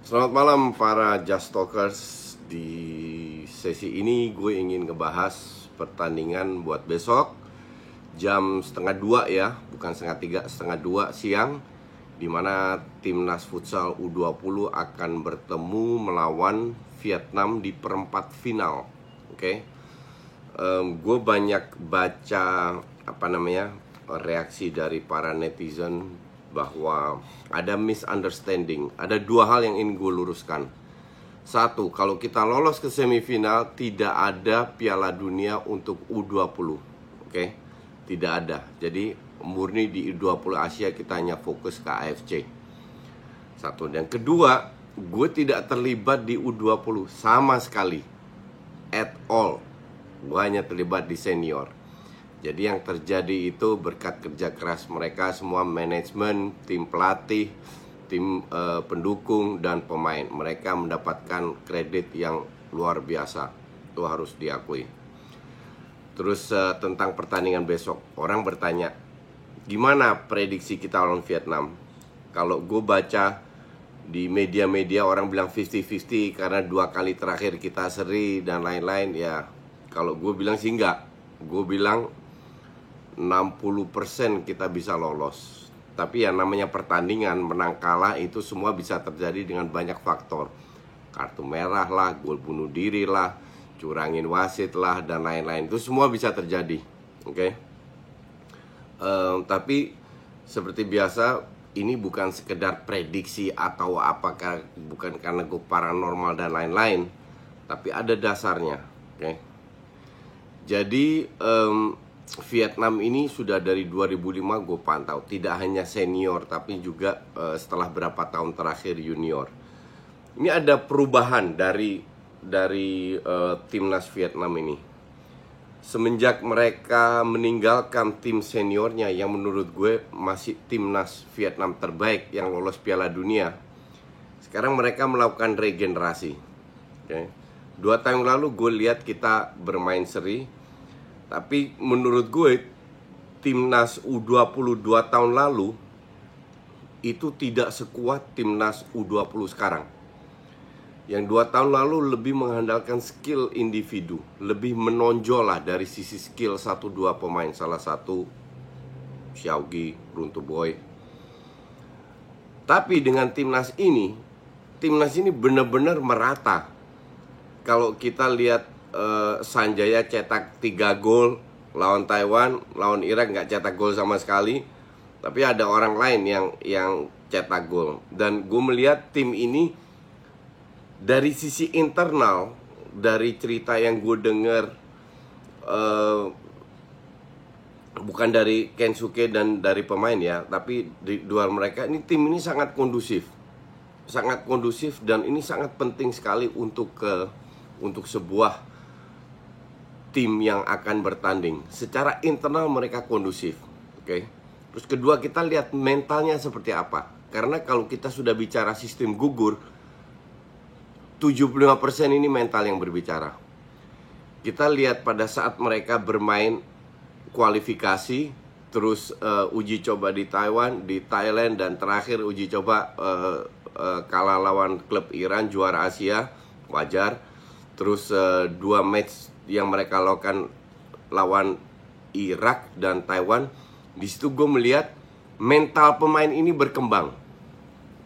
Selamat malam para Just Talkers. Di sesi ini gue ingin ngebahas pertandingan buat besok jam setengah dua ya, bukan setengah tiga, setengah dua siang, dimana timnas futsal U20 akan bertemu melawan Vietnam di perempat final. Oke. Gue banyak baca reaksi dari para netizen bahwa ada misunderstanding. Ada dua hal yang ingin gue luruskan. Satu, kalau kita lolos ke semifinal, tidak ada Piala Dunia untuk U20. Oke? Tidak ada. Jadi murni di U20 Asia kita hanya fokus ke AFC. Satu. Dan kedua, gue tidak terlibat di U20 sama sekali. At all. Gue hanya terlibat di senior. Jadi yang terjadi itu berkat kerja keras mereka semua, manajemen, tim pelatih, tim pendukung, dan pemain. Mereka mendapatkan kredit yang luar biasa. Itu harus diakui. Terus tentang pertandingan besok, orang bertanya, gimana prediksi kita lawan Vietnam? Kalau gue baca di media-media orang bilang 50-50 karena 2 kali terakhir kita seri dan lain-lain. Ya, kalau gue bilang sih enggak. Gue bilang 60% kita bisa lolos. Tapi ya namanya pertandingan, menang kalah itu semua bisa terjadi dengan banyak faktor. Kartu merah lah, gol bunuh diri lah, curangin wasit lah, dan lain-lain. Itu semua bisa terjadi. Oke? Tapi seperti biasa, ini bukan sekedar prediksi atau apakah, bukan karena gue paranormal dan lain-lain, tapi ada dasarnya. Oke? Jadi Vietnam ini sudah dari 2005 gue pantau, tidak hanya senior tapi juga setelah berapa tahun terakhir junior. Ini ada perubahan dari timnas Vietnam ini. Semenjak mereka meninggalkan tim seniornya yang menurut gue masih timnas Vietnam terbaik yang lolos Piala Dunia, sekarang mereka melakukan regenerasi. Okay. 2 tahun lalu gue lihat kita bermain seri, tapi menurut gue timnas U20 2 tahun lalu itu tidak sekuat timnas U20 sekarang. Yang 2 tahun lalu lebih mengandalkan skill individu, lebih menonjol lah dari sisi skill 1-2 pemain. Salah satu Xiaogi, Runtuh Boy. Tapi dengan timnas ini benar-benar merata. Kalau kita lihat Sanjaya cetak 3 gol lawan Taiwan, lawan Irak nggak cetak gol sama sekali. Tapi ada orang lain yang cetak gol. Dan gue melihat tim ini dari sisi internal, dari cerita yang gue dengar, bukan dari Kensuke dan dari pemain ya, tapi di luar mereka, ini tim ini sangat kondusif. Sangat kondusif dan ini sangat penting sekali untuk sebuah tim yang akan bertanding. Secara internal mereka kondusif. Oke. Terus kedua, kita lihat mentalnya seperti apa. Karena kalau kita sudah bicara sistem gugur, 75% ini mental yang berbicara. Kita lihat pada saat mereka bermain kualifikasi, terus uji coba di Taiwan, di Thailand, dan terakhir uji coba kalah lawan klub Iran, juara Asia, wajar. Terus 2 match yang mereka lakukan lawan Irak dan Taiwan, di situ gue melihat mental pemain ini berkembang.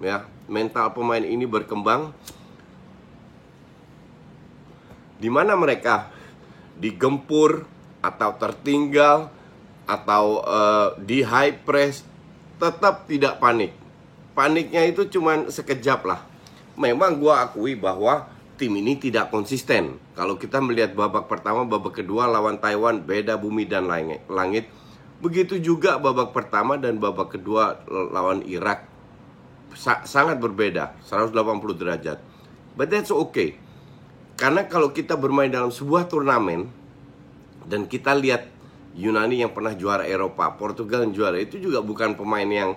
Ya, mental pemain ini berkembang. Di mana mereka digempur atau tertinggal atau di high press, tetap tidak panik. Paniknya itu cuman sekejap lah. Memang gue akui bahwa tim ini tidak konsisten. Kalau kita melihat babak pertama, babak kedua lawan Taiwan, beda bumi dan langit. Begitu juga babak pertama dan babak kedua lawan Irak, sangat berbeda, 180 derajat. But that's okay. Karena kalau kita bermain dalam sebuah turnamen, dan kita lihat Yunani yang pernah juara Eropa, Portugal yang juara, itu juga bukan pemain yang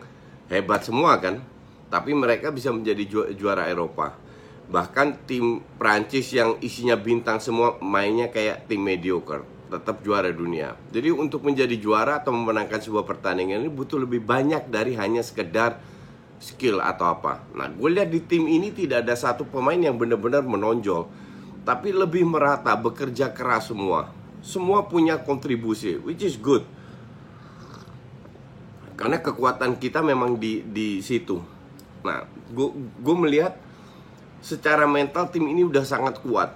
hebat semua kan, tapi mereka bisa menjadi juara Eropa. Bahkan tim Prancis yang isinya bintang semua mainnya kayak tim mediocre, tetap juara dunia. Jadi untuk menjadi juara atau memenangkan sebuah pertandingan ini butuh lebih banyak dari hanya sekedar skill atau apa. Nah, gue lihat di tim ini tidak ada satu pemain yang benar-benar menonjol, tapi lebih merata, bekerja keras semua. Semua punya kontribusi, which is good. Karena kekuatan kita memang di situ. Nah, gue melihat secara mental tim ini udah sangat kuat.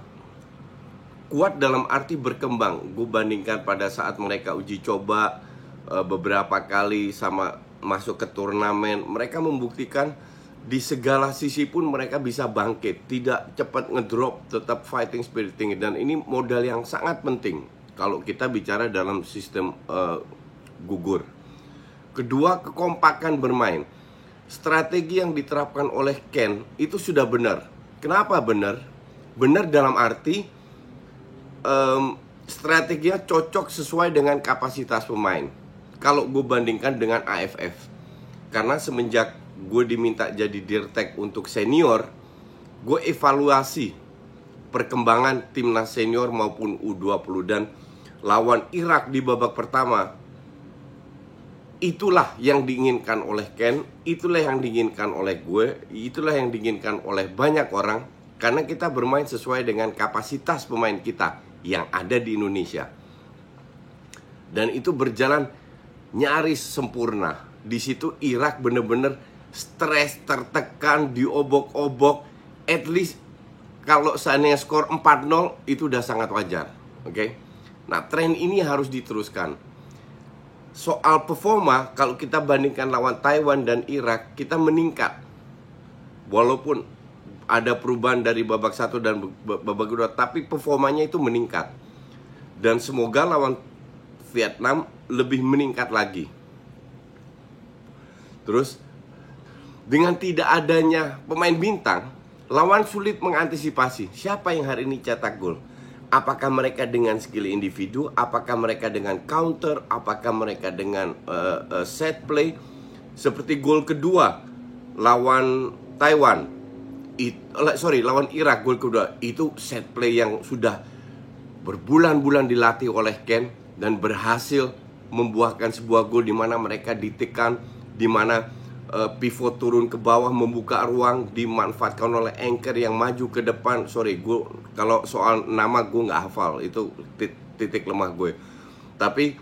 Kuat dalam arti berkembang. Gue bandingkan pada saat mereka uji coba beberapa kali sama masuk ke turnamen, mereka membuktikan di segala sisi pun mereka bisa bangkit, tidak cepat ngedrop, tetap fighting spirit tinggi. Dan ini modal yang sangat penting kalau kita bicara dalam sistem gugur. Kedua, kekompakan bermain. Strategi yang diterapkan oleh Ken itu sudah benar. Kenapa benar? Benar dalam arti strateginya cocok sesuai dengan kapasitas pemain. Kalau gue bandingkan dengan AFF, karena semenjak gue diminta jadi dirtek untuk senior, gue evaluasi perkembangan timnas senior maupun U20, dan lawan Irak di babak pertama, itulah yang diinginkan oleh Ken, itulah yang diinginkan oleh gue, itulah yang diinginkan oleh banyak orang, karena kita bermain sesuai dengan kapasitas pemain kita yang ada di Indonesia. Dan itu berjalan nyaris sempurna. Di situ Irak bener-bener stres, tertekan, diobok-obok. At least kalau seandainya skor 4-0 itu udah sangat wajar. Oke? Nah, tren ini harus diteruskan. Soal performa, kalau kita bandingkan lawan Taiwan dan Irak, kita meningkat. Walaupun ada perubahan dari babak 1 dan babak 2, tapi performanya itu meningkat. Dan semoga lawan Vietnam lebih meningkat lagi. Terus, dengan tidak adanya pemain bintang, lawan sulit mengantisipasi siapa yang hari ini cetak gol. Apakah mereka dengan skill individu, apakah mereka dengan counter, apakah mereka dengan set play. Seperti gol kedua lawan Taiwan, lawan Irak, gol kedua itu set play yang sudah berbulan-bulan dilatih oleh Ken dan berhasil membuahkan sebuah gol di mana mereka ditekan, di mana pivot turun ke bawah membuka ruang, dimanfaatkan oleh anchor yang maju ke depan. Sorry, gue kalau soal nama gue nggak hafal, itu titik lemah gue. Tapi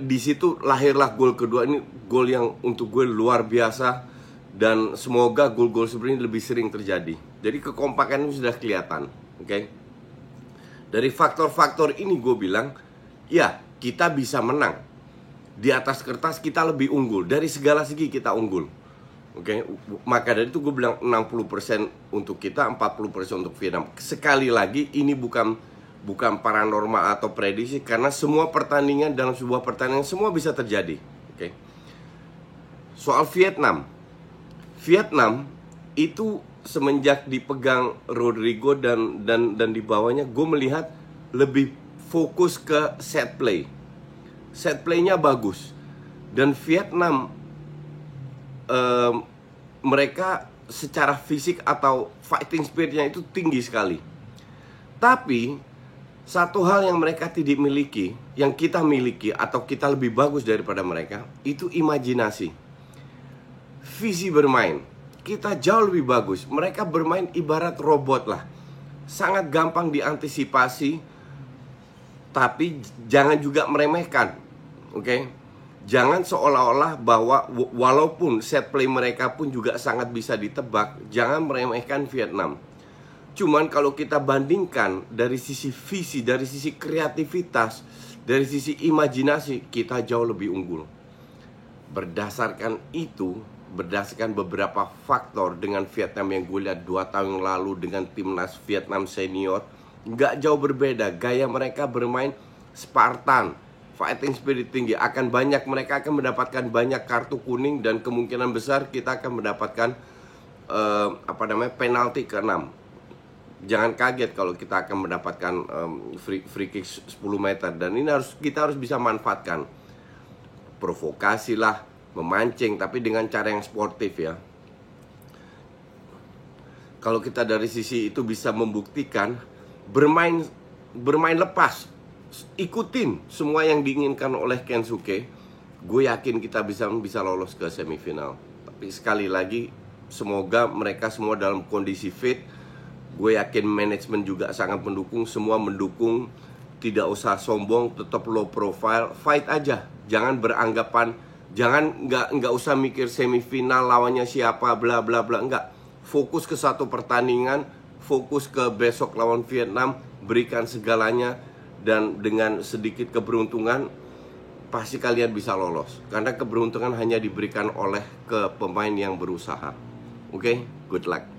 di situ lahirlah gol kedua. Ini gol yang untuk gue luar biasa, dan semoga gol-gol seperti ini lebih sering terjadi. Jadi kekompakan itu sudah kelihatan, oke? Dari faktor-faktor ini gue bilang, ya kita bisa menang. Di atas kertas kita lebih unggul, dari segala segi kita unggul. Oke, maka dari itu gue bilang 60% untuk kita, 40% untuk Vietnam. Sekali lagi ini bukan paranormal atau prediksi, karena semua pertandingan dalam sebuah pertandingan semua bisa terjadi. Oke. Soal Vietnam itu semenjak dipegang Rodrigo dan di bawahnya, gue melihat lebih fokus ke set play. Set playnya bagus. Dan Vietnam mereka secara fisik atau fighting spiritnya itu tinggi sekali. Tapi satu hal yang mereka tidak miliki, yang kita miliki atau kita lebih bagus daripada mereka, itu imajinasi. Visi bermain kita jauh lebih bagus. Mereka bermain ibarat robot lah, sangat gampang diantisipasi. Tapi jangan juga meremehkan. Oke, jangan seolah-olah bahwa walaupun set play mereka pun juga sangat bisa ditebak, jangan meremehkan Vietnam. Cuman kalau kita bandingkan dari sisi visi, dari sisi kreativitas, dari sisi imajinasi, kita jauh lebih unggul. Berdasarkan itu, berdasarkan beberapa faktor dengan Vietnam yang gue lihat 2 tahun yang lalu dengan timnas Vietnam senior, nggak jauh berbeda. Gaya mereka bermain Spartan, fighting spirit tinggi. Mereka akan mendapatkan banyak kartu kuning, dan kemungkinan besar kita akan mendapatkan penalti ke-6. Jangan kaget kalau kita akan mendapatkan free kick 10 meter, dan ini kita harus bisa manfaatkan. Provokasi lah, memancing, tapi dengan cara yang sportif ya. Kalau kita dari sisi itu bisa membuktikan bermain lepas, ikutin semua yang diinginkan oleh Kensuke, gue yakin kita bisa lolos ke semifinal. Tapi sekali lagi, semoga mereka semua dalam kondisi fit. Gue yakin manajemen juga sangat mendukung, semua mendukung. Tidak usah sombong, tetap low profile, fight aja. Jangan beranggapan, nggak usah mikir semifinal lawannya siapa, bla bla bla, enggak. Fokus ke satu pertandingan, fokus ke besok lawan Vietnam, berikan segalanya, dan dengan sedikit keberuntungan pasti kalian bisa lolos. Karena keberuntungan hanya diberikan oleh ke pemain yang berusaha. Oke, good luck.